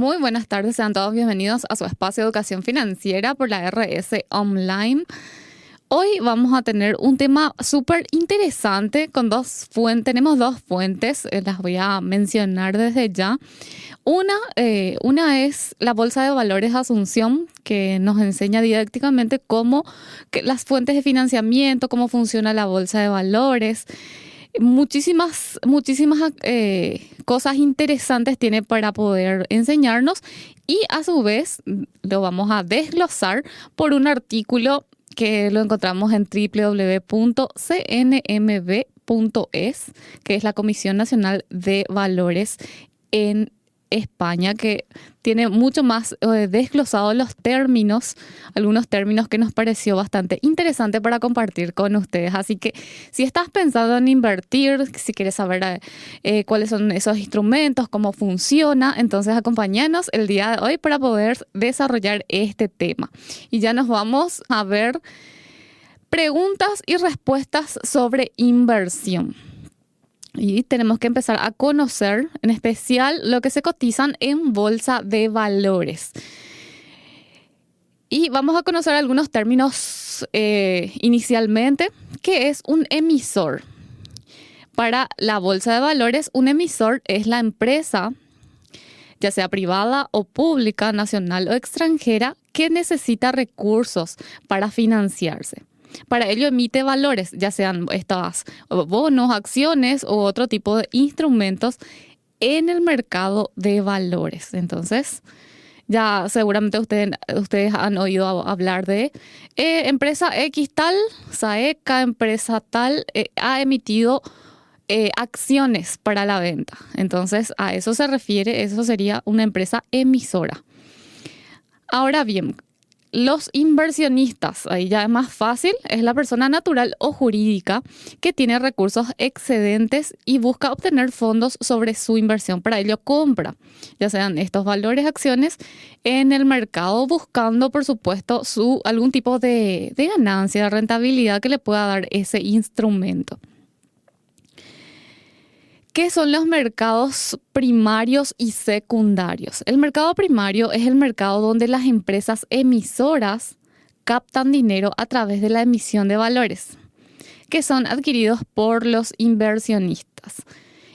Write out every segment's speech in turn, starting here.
Muy buenas tardes, sean todos bienvenidos a su espacio de educación financiera por la RS Online. Hoy vamos a tener un tema súper interesante con tenemos dos fuentes, las voy a mencionar desde ya. Una es la Bolsa de Valores de Asunción, que nos enseña didácticamente las fuentes de financiamiento, cómo funciona la Bolsa de Valores. Muchísimas cosas interesantes tiene para poder enseñarnos y a su vez lo vamos a desglosar por un artículo que lo encontramos en www.cnmv.es, que es la Comisión Nacional de Valores en España, que tiene mucho más desglosados algunos términos que nos pareció bastante interesante para compartir con ustedes. Así que si estás pensando en invertir, si quieres saber cuáles son esos instrumentos, cómo funciona, entonces acompáñanos el día de hoy para poder desarrollar este tema. Y ya nos vamos a ver preguntas y respuestas sobre inversión. Y tenemos que empezar a conocer, en especial, lo que se cotizan en bolsa de valores. Y vamos a conocer algunos términos inicialmente. ¿Qué es un emisor? Para la bolsa de valores, un emisor es la empresa, ya sea privada o pública, nacional o extranjera, que necesita recursos para financiarse. Para ello emite valores, ya sean estas bonos, acciones u otro tipo de instrumentos en el mercado de valores. Entonces, ya seguramente ustedes han oído hablar de empresa X tal, Saeca, empresa tal, ha emitido acciones para la venta. Entonces, a eso se refiere, eso sería una empresa emisora. Ahora bien, los inversionistas, ahí ya es más fácil, es la persona natural o jurídica que tiene recursos excedentes y busca obtener fondos sobre su inversión. Para ello compra, ya sean estos valores, acciones, en el mercado, buscando, por supuesto, algún tipo de ganancia, de rentabilidad que le pueda dar ese instrumento. ¿Qué son los mercados primarios y secundarios? El mercado primario es el mercado donde las empresas emisoras captan dinero a través de la emisión de valores, que son adquiridos por los inversionistas.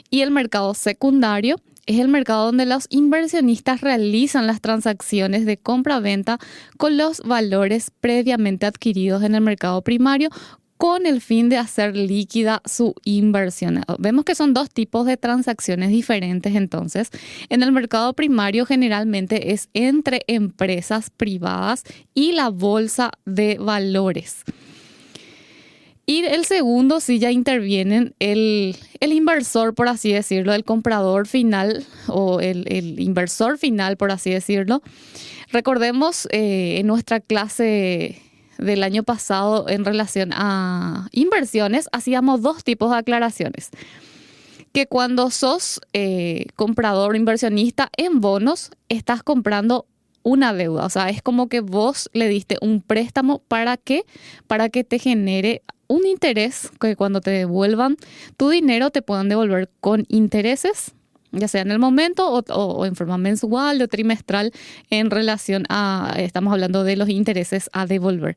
Y el mercado secundario es el mercado donde los inversionistas realizan las transacciones de compra-venta con los valores previamente adquiridos en el mercado primario, con el fin de hacer líquida su inversión. Vemos que son dos tipos de transacciones diferentes entonces. En el mercado primario generalmente es entre empresas privadas y la bolsa de valores. Y el segundo sí ya intervienen el inversor, por así decirlo, el comprador final o el inversor final, por así decirlo. Recordemos en nuestra clase del año pasado en relación a inversiones, hacíamos dos tipos de aclaraciones. Que cuando sos comprador o inversionista en bonos, estás comprando una deuda. O sea, es como que vos le diste un préstamo ¿para qué? Para que te genere un interés, que cuando te devuelvan tu dinero te puedan devolver con intereses, ya sea en el momento o en forma mensual o trimestral en relación estamos hablando de los intereses a devolver.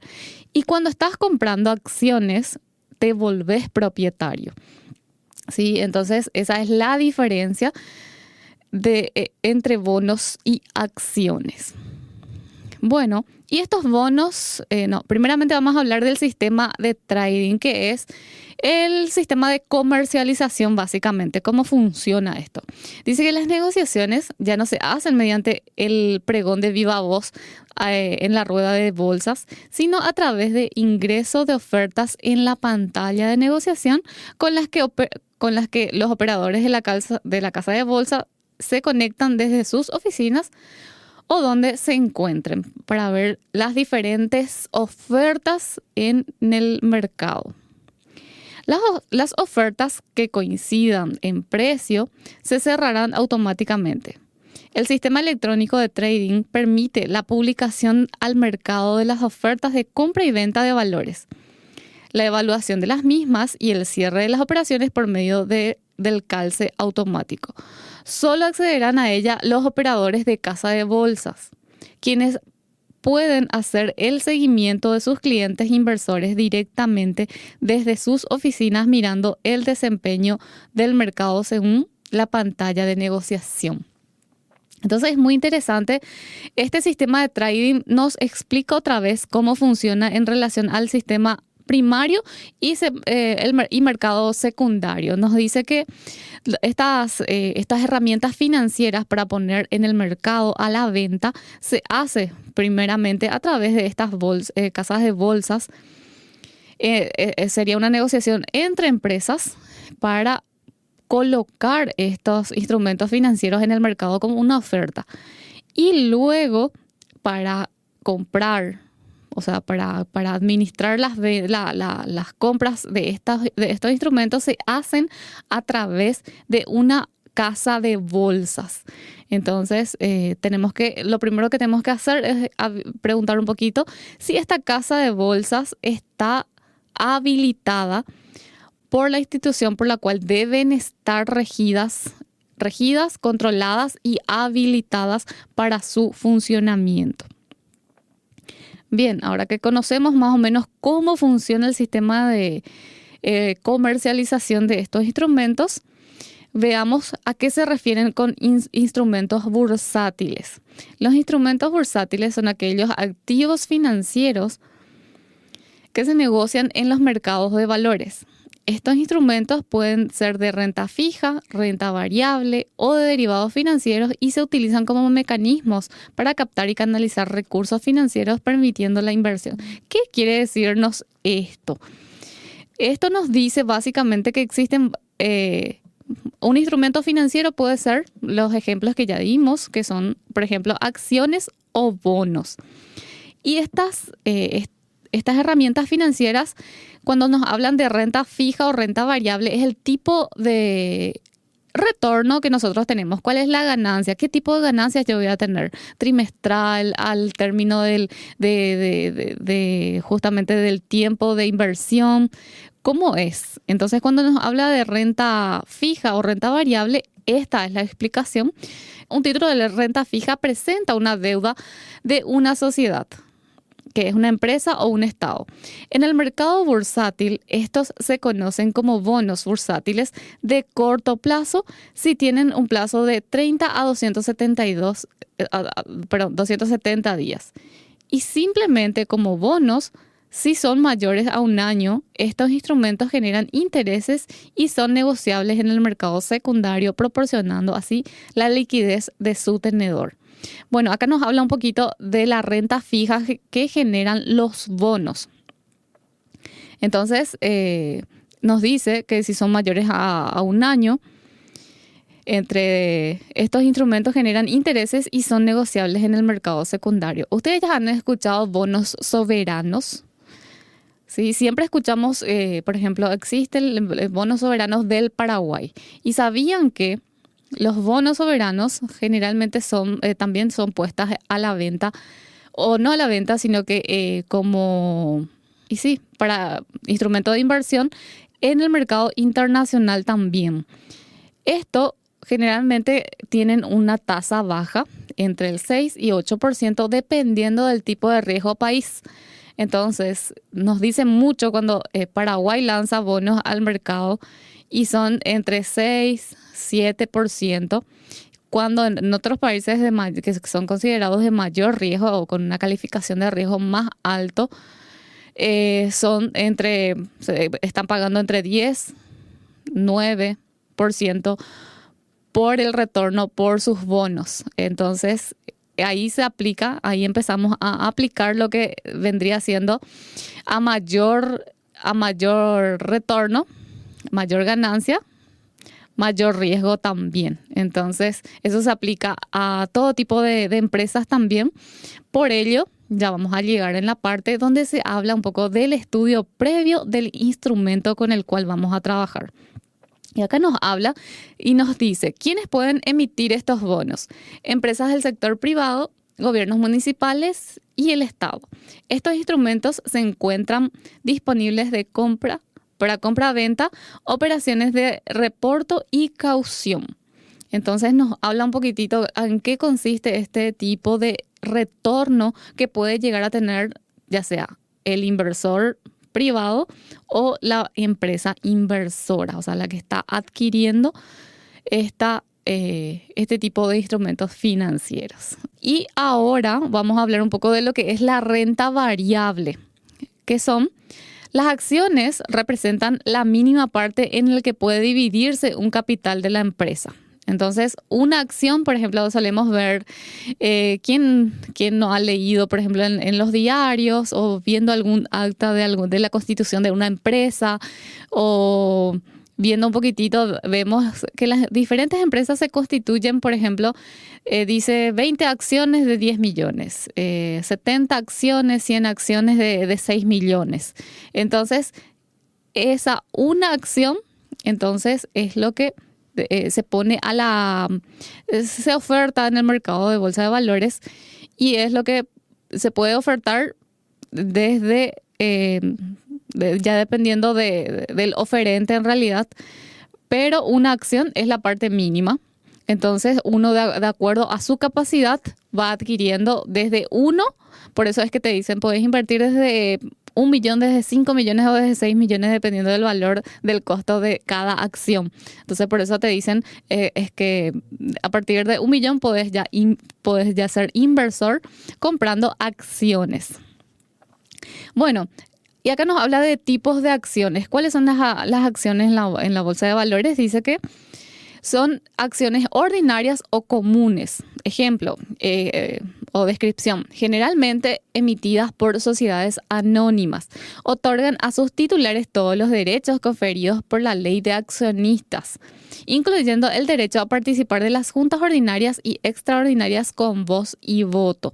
Y cuando estás comprando acciones, te volvés propietario. ¿Sí? Entonces, esa es la diferencia entre bonos y acciones. Bueno, y estos bonos, primeramente vamos a hablar del sistema de trading, que es el sistema de comercialización, básicamente. ¿Cómo funciona esto? Dice que las negociaciones ya no se hacen mediante el pregón de viva voz en la rueda de bolsas, sino a través de ingreso de ofertas en la pantalla de negociación con las que los operadores de la casa de bolsa se conectan desde sus oficinas o donde se encuentren para ver las ofertas en el mercado. Las ofertas que coincidan en precio se cerrarán automáticamente. El sistema electrónico de trading permite la publicación al mercado de las ofertas de compra y venta de valores, la evaluación de las mismas y el cierre de las operaciones por medio del calce automático. Solo accederán a ella los operadores de casa de bolsas, quienes pueden hacer el seguimiento de sus clientes inversores directamente desde sus oficinas mirando el desempeño del mercado según la pantalla de negociación. Entonces es muy interesante. Este sistema de trading nos explica otra vez cómo funciona en relación al sistema primario y mercado secundario. Nos dice que estas herramientas financieras para poner en el mercado a la venta se hace primeramente a través de estas casas de bolsas. Sería una negociación entre empresas para colocar estos instrumentos financieros en el mercado como una oferta. Y luego para comprar, o sea, para administrar las compras de estos instrumentos se hacen a través de una casa de bolsas. Entonces, lo primero que tenemos que hacer es preguntar un poquito si esta casa de bolsas está habilitada por la institución por la cual deben estar regidas, controladas y habilitadas para su funcionamiento. Bien, ahora que conocemos más o menos cómo funciona el sistema de comercialización de estos instrumentos, veamos a qué se refieren con instrumentos bursátiles. Los instrumentos bursátiles son aquellos activos financieros que se negocian en los mercados de valores. Estos instrumentos pueden ser de renta fija, renta variable o de derivados financieros y se utilizan como mecanismos para captar y canalizar recursos financieros permitiendo la inversión. ¿Qué quiere decirnos esto? Esto nos dice básicamente que existen un instrumento financiero puede ser los ejemplos que ya dimos, que son, por ejemplo, acciones o bonos. Y estas herramientas financieras, cuando nos hablan de renta fija o renta variable, es el tipo de retorno que nosotros tenemos. ¿Cuál es la ganancia? ¿Qué tipo de ganancias yo voy a tener? Trimestral, al término justamente del tiempo de inversión. ¿Cómo es? Entonces, cuando nos habla de renta fija o renta variable, esta es la explicación. Un título de renta fija presenta una deuda de una sociedad, que es una empresa o un estado. En el mercado bursátil, estos se conocen como bonos bursátiles de corto plazo si tienen un plazo de 30 a 270 días. Y simplemente como bonos, si son mayores a un año, estos instrumentos generan intereses y son negociables en el mercado secundario, proporcionando así la liquidez de su tenedor. Bueno, acá nos habla un poquito de la renta fija que generan los bonos. Entonces, nos dice que si son mayores a un año, entre estos instrumentos generan intereses y son negociables en el mercado secundario. ¿Ustedes ya han escuchado bonos soberanos? Sí, siempre escuchamos, por ejemplo, existen bonos soberanos del Paraguay. ¿Y sabían que los bonos soberanos generalmente también son puestas a la venta, o no a la venta, sino que para instrumento de inversión en el mercado internacional también? Esto generalmente tienen una tasa baja, entre el 6 y 8%, dependiendo del tipo de riesgo país. Entonces, nos dice mucho cuando Paraguay lanza bonos al mercado y son entre 6 7%, cuando en otros países que son considerados de mayor riesgo o con una calificación de riesgo más alto, están pagando entre 10, 9% por el retorno por sus bonos. Entonces, ahí empezamos a aplicar lo que vendría siendo a mayor retorno, mayor ganancia, mayor riesgo también. Entonces, eso se aplica a todo tipo de empresas también. Por ello, ya vamos a llegar en la parte donde se habla un poco del estudio previo del instrumento con el cual vamos a trabajar. Y acá nos habla y nos dice quiénes pueden emitir estos bonos: empresas del sector privado, gobiernos municipales y el Estado. Estos instrumentos se encuentran disponibles para compra-venta, operaciones de reporto y caución. Entonces nos habla un poquitito en qué consiste este tipo de retorno que puede llegar a tener ya sea el inversor privado o la empresa inversora, o sea, la que está adquiriendo este tipo de instrumentos financieros. Y ahora vamos a hablar un poco de lo que es la renta variable, que son las acciones representan la mínima parte en la que puede dividirse un capital de la empresa. Entonces, una acción, por ejemplo, solemos ver quién no ha leído, por ejemplo, en los diarios o viendo algún acta de la constitución de una empresa o viendo un poquitito, vemos que las diferentes empresas se constituyen, por ejemplo, dice 20 acciones de 10 millones, 70 acciones, 100 acciones de 6 millones. Entonces, esa una acción, entonces, es lo que se pone se oferta en el mercado de bolsa de valores y es lo que se puede ofertar desde, ya dependiendo del oferente en realidad, pero una acción es la parte mínima. Entonces uno de acuerdo a su capacidad va adquiriendo desde uno, por eso es que te dicen puedes invertir desde 1 millón, desde 5 millones o desde 6 millones, dependiendo del valor del costo de cada acción. Entonces, por eso te dicen es que a partir de 1 millón puedes ya ser inversor comprando acciones. Bueno, y acá nos habla de tipos de acciones. ¿Cuáles son las acciones en la bolsa de valores? Dice que son acciones ordinarias o comunes. Ejemplo o descripción. Generalmente emitidas por sociedades anónimas. Otorgan a sus titulares todos los derechos conferidos por la ley de accionistas, incluyendo el derecho a participar de las juntas ordinarias y extraordinarias con voz y voto.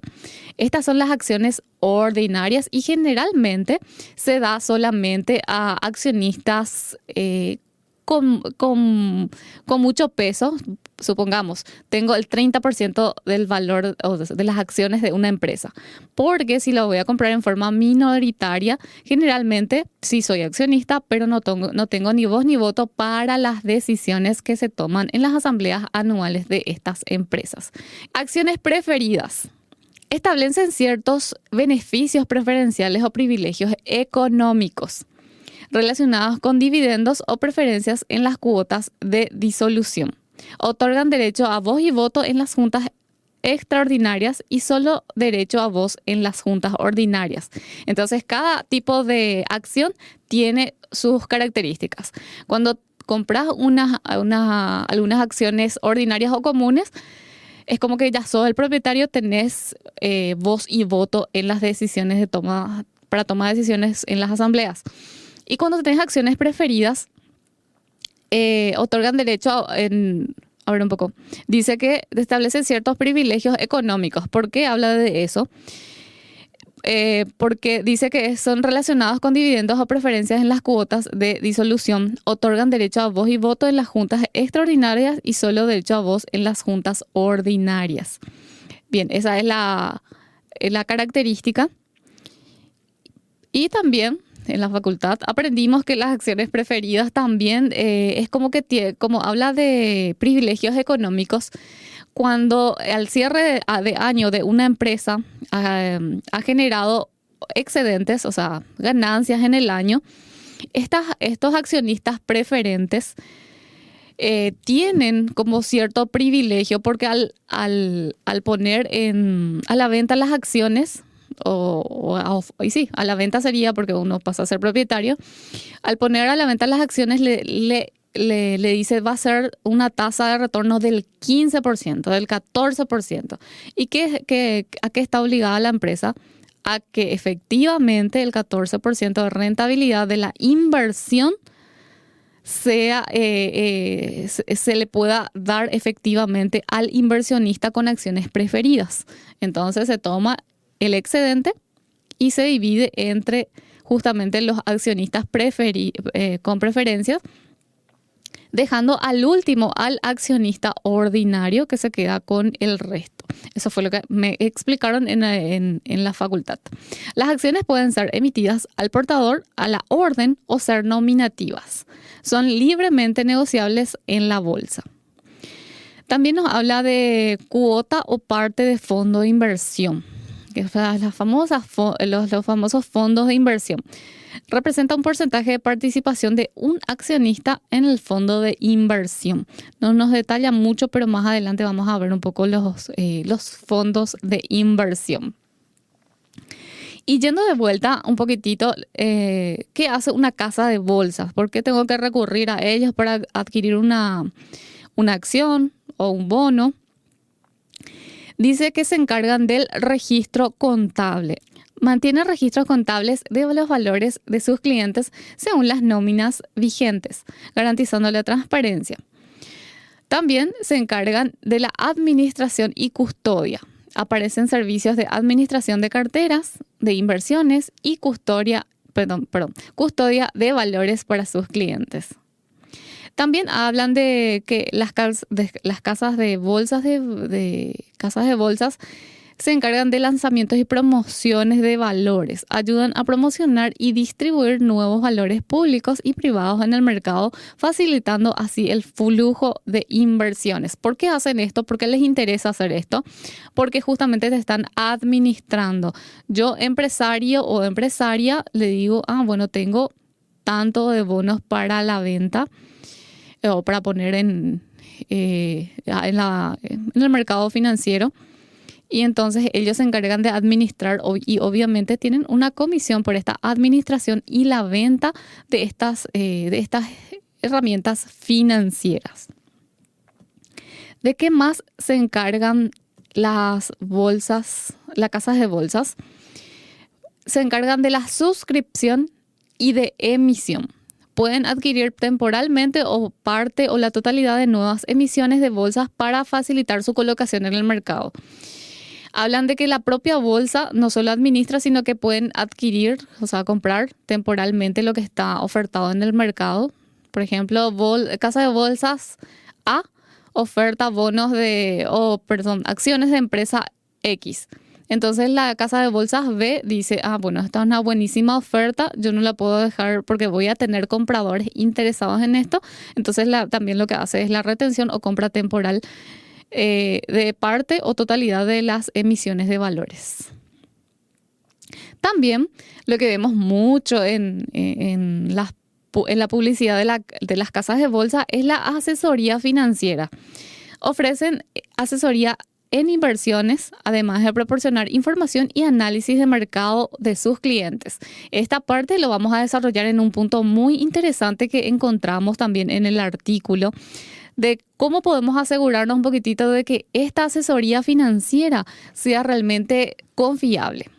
Estas son las acciones ordinarias y generalmente se da solamente a accionistas con mucho peso. Supongamos, tengo el 30% del valor de las acciones de una empresa, porque si lo voy a comprar en forma minoritaria, generalmente sí soy accionista, pero no tengo ni voz ni voto para las decisiones que se toman en las asambleas anuales de estas empresas. Acciones preferidas. Establecen ciertos beneficios preferenciales o privilegios económicos relacionados con dividendos o preferencias en las cuotas de disolución. Otorgan derecho a voz y voto en las juntas extraordinarias y solo derecho a voz en las juntas ordinarias. Entonces, cada tipo de acción tiene sus características. Cuando compras algunas acciones ordinarias o comunes, es como que ya sos el propietario, tenés voz y voto en las decisiones para tomar decisiones en las asambleas. Y cuando tenés acciones preferidas, otorgan derecho a ver un poco. Dice que establecen ciertos privilegios económicos. ¿Por qué habla de eso? Porque dice que son relacionados con dividendos o preferencias en las cuotas de disolución. Otorgan derecho a voz y voto en las juntas extraordinarias y solo derecho a voz en las juntas ordinarias. Bien, esa es la característica. Y también en la facultad aprendimos que las acciones preferidas también es como habla de privilegios económicos. Cuando al cierre de año de una empresa ha generado excedentes, o sea, ganancias en el año, estos accionistas preferentes tienen como cierto privilegio porque al poner a la venta las acciones, a la venta sería porque uno pasa a ser propietario, al poner a la venta las acciones le dice va a ser una tasa de retorno del 15%, del 14%. ¿Y a qué está obligada la empresa? A que efectivamente el 14% de rentabilidad de la inversión se le pueda dar efectivamente al inversionista con acciones preferidas. Entonces se toma el excedente y se divide entre justamente los accionistas con preferencias, dejando al último al accionista ordinario que se queda con el resto. Eso fue lo que me explicaron en la facultad. Las acciones pueden ser emitidas al portador, a la orden o ser nominativas. Son libremente negociables en la bolsa. También nos habla de cuota o parte de fondo de inversión, que es los famosos fondos de inversión. Representa un porcentaje de participación de un accionista en el fondo de inversión. No nos detalla mucho, pero más adelante vamos a ver un poco los fondos de inversión. Y yendo de vuelta un poquitito, ¿qué hace una casa de bolsas? ¿Por qué tengo que recurrir a ellos para adquirir una acción o un bono? Dice que se encargan del registro contable. Mantiene registros contables de los valores de sus clientes según las nóminas vigentes, garantizando la transparencia. También se encargan de la administración y custodia. Aparecen servicios de administración de carteras, de inversiones y custodia de valores para sus clientes. También hablan de que las casas de bolsas se encargan de lanzamientos y promociones de valores. Ayudan a promocionar y distribuir nuevos valores públicos y privados en el mercado, facilitando así el flujo de inversiones. ¿Por qué hacen esto? ¿Por qué les interesa hacer esto? Porque justamente te están administrando. Yo, empresario o empresaria, le digo, tengo tanto de bonos para la venta o para poner en el mercado financiero. Y entonces ellos se encargan de administrar y obviamente tienen una comisión por esta administración y la venta de estas herramientas financieras. ¿De qué más se encargan las casas de bolsas? Se encargan de la suscripción y de emisión. Pueden adquirir temporalmente o parte o la totalidad de nuevas emisiones de bolsas para facilitar su colocación en el mercado. Hablan de que la propia bolsa no solo administra, sino que pueden adquirir, comprar temporalmente lo que está ofertado en el mercado. Por ejemplo, Casa de Bolsas A oferta acciones de empresa X. Entonces la Casa de Bolsas B dice, esta es una buenísima oferta, yo no la puedo dejar porque voy a tener compradores interesados en esto. Entonces también lo que hace es la retención o compra temporal de parte o totalidad de las emisiones de valores. También lo que vemos mucho en la publicidad de las casas de bolsa es la asesoría financiera. Ofrecen asesoría en inversiones, además de proporcionar información y análisis de mercado de sus clientes. Esta parte lo vamos a desarrollar en un punto muy interesante que encontramos también en el artículo, de cómo podemos asegurarnos un poquitito de que esta asesoría financiera sea realmente confiable.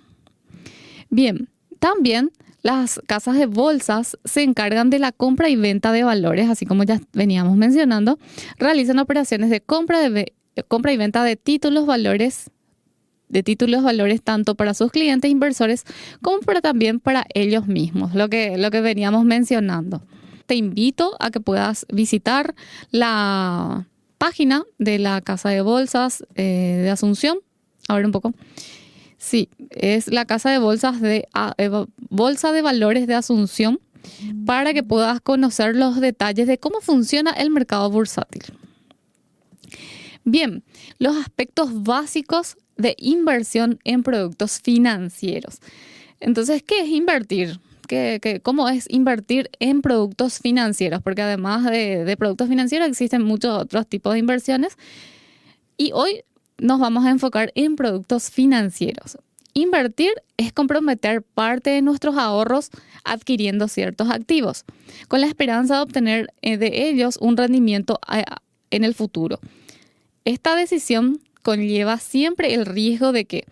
Bien, también las casas de bolsas se encargan de la compra y venta de valores, así como ya veníamos mencionando. Realizan operaciones de compra y venta de títulos valores tanto para sus clientes inversores como también para ellos mismos, lo que veníamos mencionando. Te invito a que puedas visitar la página de la Casa de Bolsas de Asunción. A ver un poco. Sí, es la Casa de Bolsas Bolsa de Valores de Asunción, para que puedas conocer los detalles de cómo funciona el mercado bursátil. Bien, los aspectos básicos de inversión en productos financieros. Entonces, ¿qué es invertir? ¿Cómo es invertir en productos financieros? Porque además de productos financieros existen muchos otros tipos de inversiones y hoy nos vamos a enfocar en productos financieros. Invertir es comprometer parte de nuestros ahorros adquiriendo ciertos activos, con la esperanza de obtener de ellos un rendimiento en el futuro. Esta decisión conlleva siempre el riesgo de que,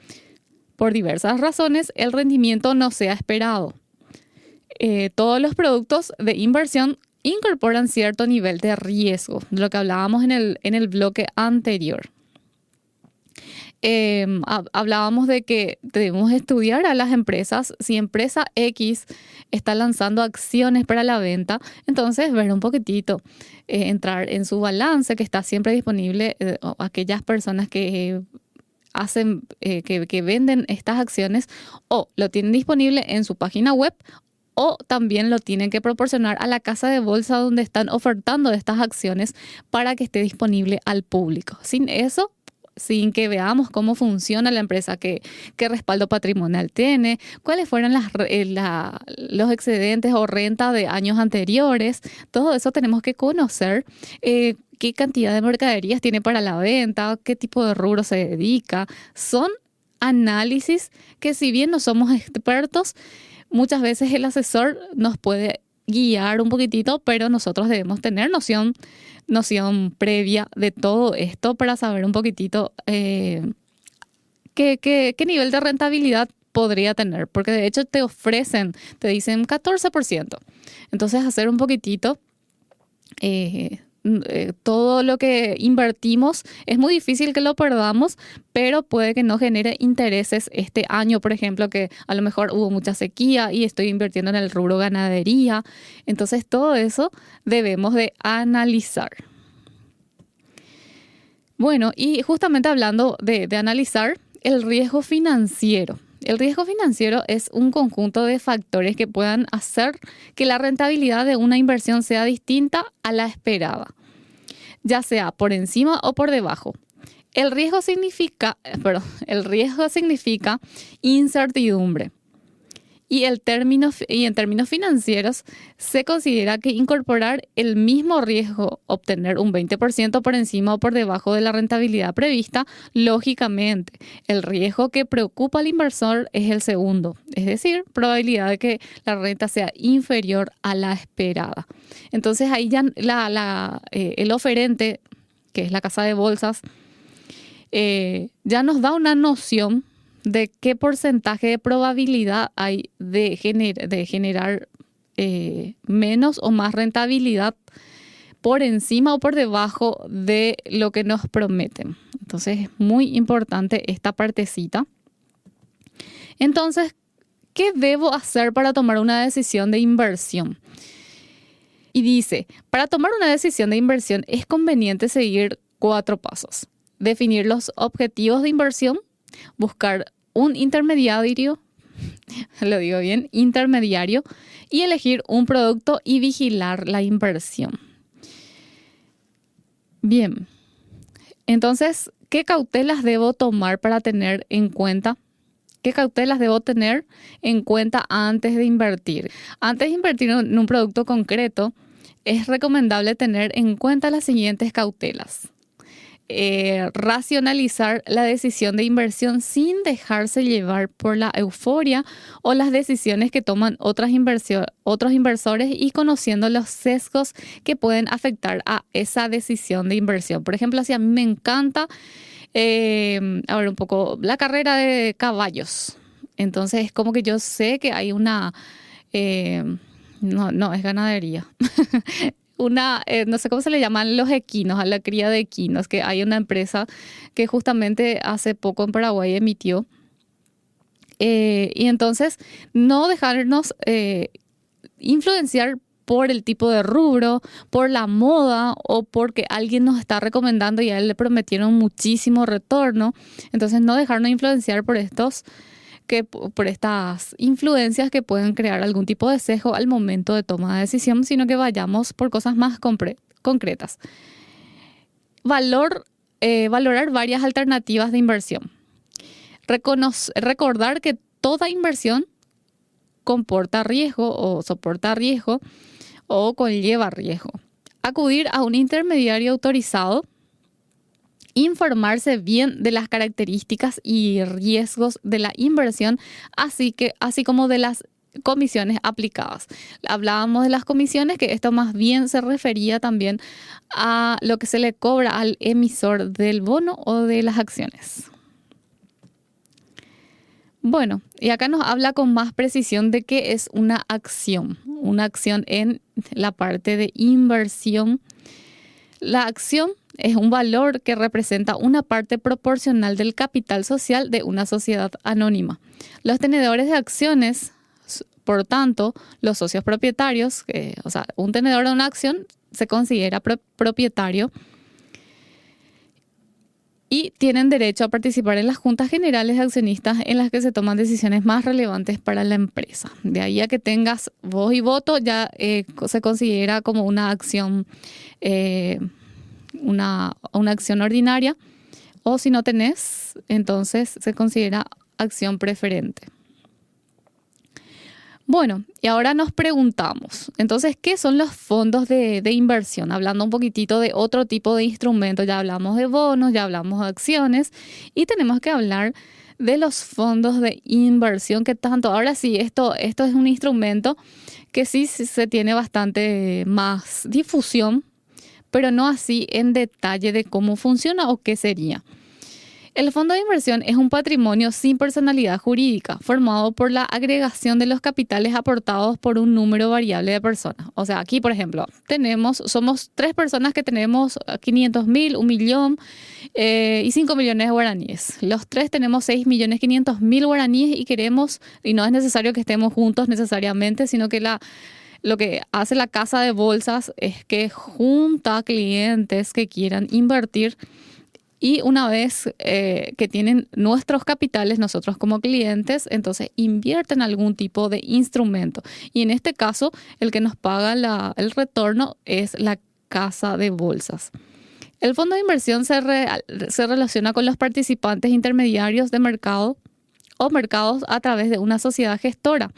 por diversas razones, el rendimiento no sea esperado. Todos los productos de inversión incorporan cierto nivel de riesgo, de lo que hablábamos en el bloque anterior. Hablábamos de que debemos estudiar a las empresas. Si empresa X está lanzando acciones para la venta, entonces ver un poquitito, entrar en su balance que está siempre disponible, aquellas personas que que venden estas acciones o lo tienen disponible en su página web o también lo tienen que proporcionar a la casa de bolsa donde están ofertando estas acciones para que esté disponible al público. Sin eso, sin que veamos cómo funciona la empresa, qué respaldo patrimonial tiene, cuáles fueron los excedentes o renta de años anteriores, todo eso tenemos que conocer. Qué cantidad de mercaderías tiene para la venta, qué tipo de rubro se dedica. Son análisis que, si bien no somos expertos, muchas veces el asesor nos puede guiar un poquitito, pero nosotros debemos tener noción previa de todo esto para saber un poquitito qué nivel de rentabilidad podría tener, porque de hecho te dicen 14%. Entonces hacer un poquitito todo lo que invertimos, es muy difícil que lo perdamos, pero puede que no genere intereses este año, por ejemplo, que a lo mejor hubo mucha sequía y estoy invirtiendo en el rubro ganadería. Entonces todo eso debemos de analizar. Bueno, y justamente hablando de analizar el riesgo financiero. El riesgo financiero es un conjunto de factores que puedan hacer que la rentabilidad de una inversión sea distinta a la esperada, ya sea por encima o por debajo. El riesgo significa incertidumbre. Y en términos financieros, se considera que incorporar el mismo riesgo, obtener un 20% por encima o por debajo de la rentabilidad prevista, lógicamente, el riesgo que preocupa al inversor es el segundo, es decir, probabilidad de que la renta sea inferior a la esperada. Entonces ahí ya el oferente, que es la casa de bolsas, ya nos da una noción de qué porcentaje de probabilidad hay de generar menos o más rentabilidad por encima o por debajo de lo que nos prometen. Entonces es muy importante esta partecita. Entonces, ¿qué debo hacer para tomar una decisión de inversión? Y dice, para tomar una decisión de inversión es conveniente seguir 4 pasos. Definir los objetivos de inversión, buscar un intermediario, lo digo bien, intermediario, y elegir un producto y vigilar la inversión. Bien, entonces, ¿qué cautelas debo tomar para tener en cuenta? ¿Qué cautelas debo tener en cuenta antes de invertir? Antes de invertir en un producto concreto, es recomendable tener en cuenta las siguientes cautelas. Racionalizar la decisión de inversión sin dejarse llevar por la euforia o las decisiones que toman otros inversores y conociendo los sesgos que pueden afectar a esa decisión de inversión. Por ejemplo, si a mí me encanta, un poco la carrera de caballos, entonces es como que yo sé que hay una... no es ganadería. No sé cómo se le llaman los equinos, a la cría de equinos, que hay una empresa que justamente hace poco en Paraguay emitió. Y entonces no dejarnos influenciar por el tipo de rubro, por la moda o porque alguien nos está recomendando y a él le prometieron muchísimo retorno. Entonces no dejarnos influenciar por estas influencias que pueden crear algún tipo de sesgo al momento de toma de decisión, sino que vayamos por cosas más concretas. Valorar varias alternativas de inversión. Recordar que toda inversión comporta riesgo o soporta riesgo o conlleva riesgo. Acudir a un intermediario autorizado. Informarse bien de las características y riesgos de la inversión, así como de las comisiones aplicadas. Hablábamos de las comisiones, que esto más bien se refería también a lo que se le cobra al emisor del bono o de las acciones. Bueno, y acá nos habla con más precisión de qué es una acción. Una acción en la parte de inversión. La acción es un valor que representa una parte proporcional del capital social de una sociedad anónima. Los tenedores de acciones, por tanto, los socios propietarios, un tenedor de una acción se considera propietario. y tienen derecho a participar en las juntas generales de accionistas en las que se toman decisiones más relevantes para la empresa. De ahí a que tengas voz y voto, ya se considera como una acción, una acción ordinaria, o si no tenés, entonces se considera acción preferente. Bueno, y ahora nos preguntamos, entonces, ¿qué son los fondos de inversión? Hablando un poquitito de otro tipo de instrumentos, ya hablamos de bonos, ya hablamos de acciones y tenemos que hablar de los fondos de inversión, que tanto, ahora sí, esto es un instrumento que sí se tiene bastante más difusión, pero no así en detalle de cómo funciona o qué sería. El fondo de inversión es un patrimonio sin personalidad jurídica, formado por la agregación de los capitales aportados por un número variable de personas. O sea, aquí, por ejemplo, somos 3 personas que tenemos 500.000, 1 millón y 5 millones de guaraníes. Los 3 tenemos 6.500.000 guaraníes y queremos, y no es necesario que estemos juntos necesariamente, sino que lo que hace la casa de bolsas es que junta clientes que quieran invertir. Y una vez que tienen nuestros capitales, nosotros como clientes, entonces invierten algún tipo de instrumento. Y en este caso, el que nos paga el retorno es la casa de bolsas. El fondo de inversión se relaciona con los participantes intermediarios de mercado o mercados a través de una sociedad gestora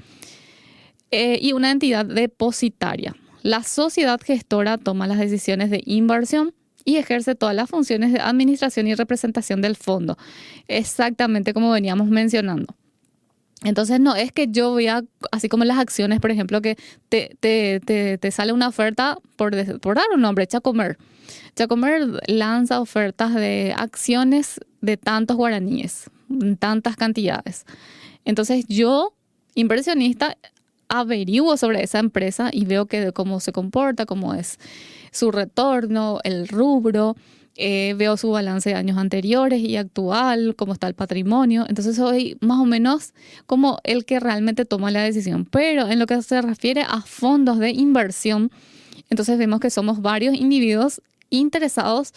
y una entidad depositaria. La sociedad gestora toma las decisiones de inversión y ejerce todas las funciones de administración y representación del fondo, exactamente como veníamos mencionando. Entonces no es que yo voy a, así como en las acciones, por ejemplo, que te sale una oferta por dar un nombre, Chacomer. Chacomer lanza ofertas de acciones de tantos guaraníes, tantas cantidades. Entonces yo, inversionista, averiguo sobre esa empresa y veo cómo se comporta, cómo es su retorno, el rubro, veo su balance de años anteriores y actual, cómo está el patrimonio. Entonces soy más o menos como el que realmente toma la decisión. Pero en lo que se refiere a fondos de inversión, entonces vemos que somos varios individuos interesados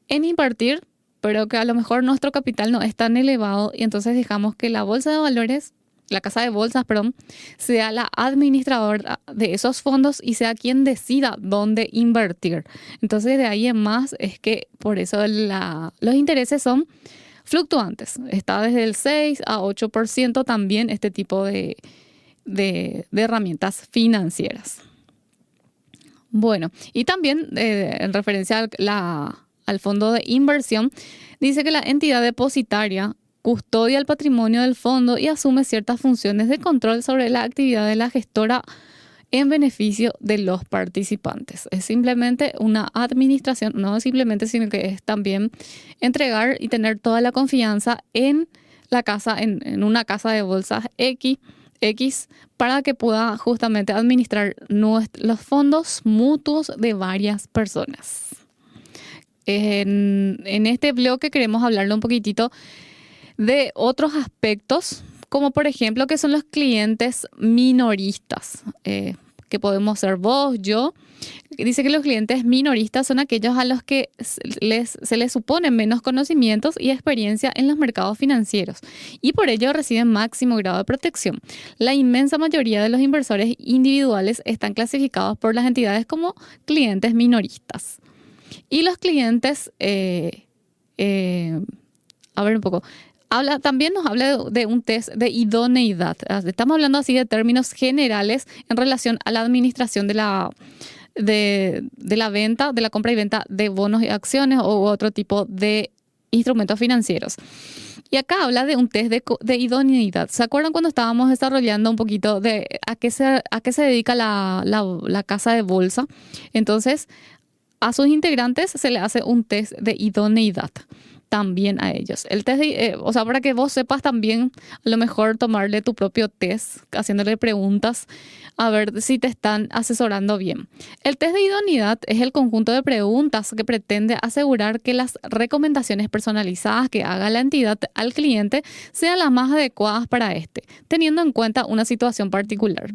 en invertir, pero que a lo mejor nuestro capital no es tan elevado y entonces dejamos que la bolsa de valores, la casa de bolsas, perdón, sea la administradora de esos fondos y sea quien decida dónde invertir. Entonces, de ahí en más es que por eso los intereses son fluctuantes. Está desde el 6 a 8% también este tipo de herramientas financieras. Bueno, y también en referencia al fondo de inversión, dice que la entidad depositaria custodia el patrimonio del fondo y asume ciertas funciones de control sobre la actividad de la gestora en beneficio de los participantes. Es simplemente una administración, no simplemente, sino que es también entregar y tener toda la confianza en la casa, en una casa de bolsas X, para que pueda justamente administrar los fondos mutuos de varias personas. En este bloque queremos hablarle un poquitito de otros aspectos, como por ejemplo que son los clientes minoristas, que podemos ser vos, yo. Dice que los clientes minoristas son aquellos a los que se les supone menos conocimientos y experiencia en los mercados financieros y por ello reciben máximo grado de protección. La inmensa mayoría de los inversores individuales están clasificados por las entidades como clientes minoristas. Y los clientes, a ver un poco, también nos habla de un test de idoneidad. Estamos hablando así de términos generales en relación a la administración de la venta, de la compra y venta de bonos y acciones u otro tipo de instrumentos financieros. Y acá habla de un test de idoneidad. ¿Se acuerdan cuando estábamos desarrollando un poquito de a qué se dedica la casa de bolsa? Entonces, a sus integrantes se le hace un test de idoneidad también a ellos. El test, o sea, para que vos sepas también, a lo mejor tomarle tu propio test, haciéndole preguntas, a ver si te están asesorando bien. El test de idoneidad es el conjunto de preguntas que pretende asegurar que las recomendaciones personalizadas que haga la entidad al cliente sean las más adecuadas para este, teniendo en cuenta una situación particular.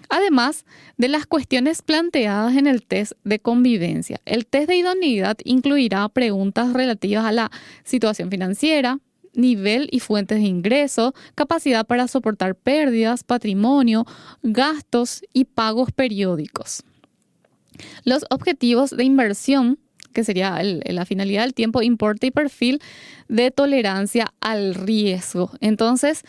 Además de las cuestiones planteadas en el test de convivencia. El test de idoneidad incluirá preguntas relativas a la situación financiera, nivel y fuentes de ingreso, capacidad para soportar pérdidas, patrimonio, gastos y pagos periódicos. Los objetivos de inversión, que sería la finalidad del tiempo, importe y perfil de tolerancia al riesgo. Entonces,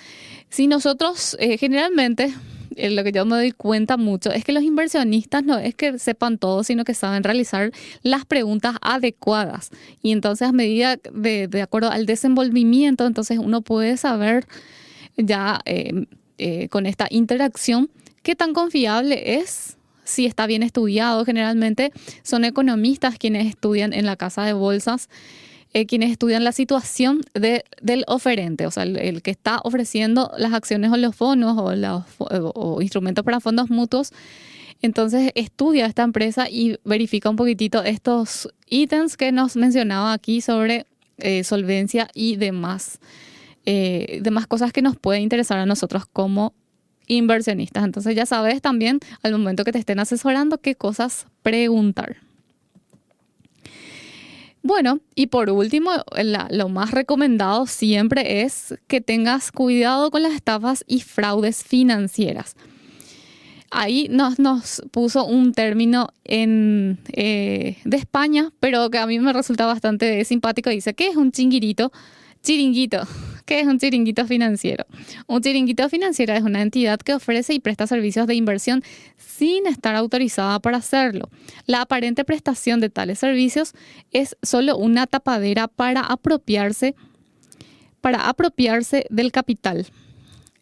si nosotros generalmente, lo que yo me doy cuenta mucho es que los inversionistas no es que sepan todo, sino que saben realizar las preguntas adecuadas. Y entonces a medida de acuerdo al desenvolvimiento, entonces uno puede saber ya con esta interacción qué tan confiable es. Si está bien estudiado, generalmente son economistas quienes estudian en la casa de bolsas, quienes estudian la situación del oferente, o sea, el que está ofreciendo las acciones o los bonos o instrumentos para fondos mutuos. Entonces estudia esta empresa y verifica un poquitito estos ítems que nos mencionaba aquí sobre solvencia y demás cosas que nos pueden interesar a nosotros como inversionistas. Entonces ya sabes también al momento que te estén asesorando qué cosas preguntar. Bueno, y por último, lo más recomendado siempre es que tengas cuidado con las estafas y fraudes financieras. Ahí nos puso un término de España, pero que a mí me resulta bastante simpático. Dice, ¿qué es un chiringuito? ¿Qué es un chiringuito financiero? Un chiringuito financiero es una entidad que ofrece y presta servicios de inversión sin estar autorizada para hacerlo. La aparente prestación de tales servicios es solo una tapadera para apropiarse del capital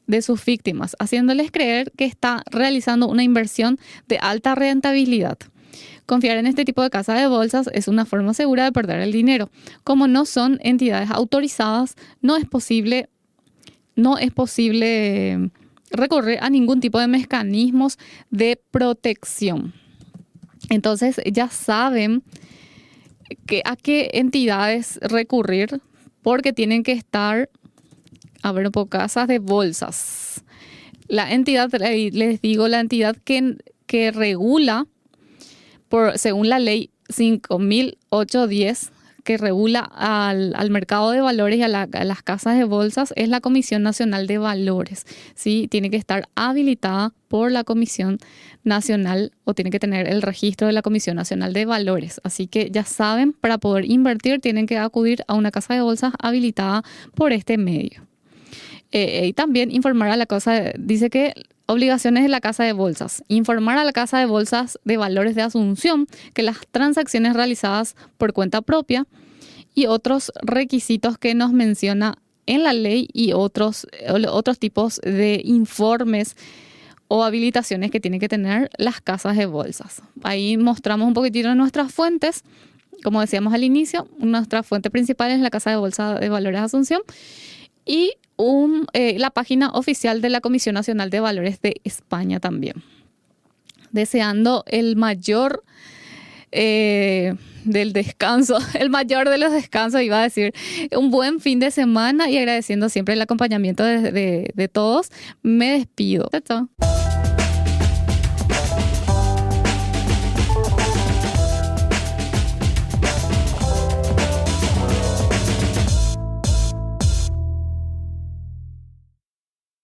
de sus víctimas, haciéndoles creer que está realizando una inversión de alta rentabilidad. Confiar en este tipo de casas de bolsas es una forma segura de perder el dinero. Como no son entidades autorizadas, no es posible recurrir a ningún tipo de mecanismos de protección. Entonces ya saben a qué entidades recurrir, porque tienen que estar, casas de bolsas. La entidad, les digo, la entidad que regula según la ley 5.810, que regula al mercado de valores y a las casas de bolsas, es la Comisión Nacional de Valores. ¿Sí? Tiene que estar habilitada por la Comisión Nacional o tiene que tener el registro de la Comisión Nacional de Valores. Así que ya saben, para poder invertir tienen que acudir a una casa de bolsas habilitada por este medio. Y también informar a la casa, dice que obligaciones de la casa de bolsas. Informar a la casa de bolsas de valores de Asunción que las transacciones realizadas por cuenta propia y otros requisitos que nos menciona en la ley y otros tipos de informes o habilitaciones que tienen que tener las casas de bolsas. Ahí mostramos un poquitito de nuestras fuentes. Como decíamos al inicio, nuestra fuente principal es la Casa de Bolsa de Valores de Asunción y la página oficial de la Comisión Nacional de Valores de España también. Deseando el mayor del descanso, el mayor de los descansos, iba a decir, un buen fin de semana y agradeciendo siempre el acompañamiento de todos. Me despido. Chao, chao.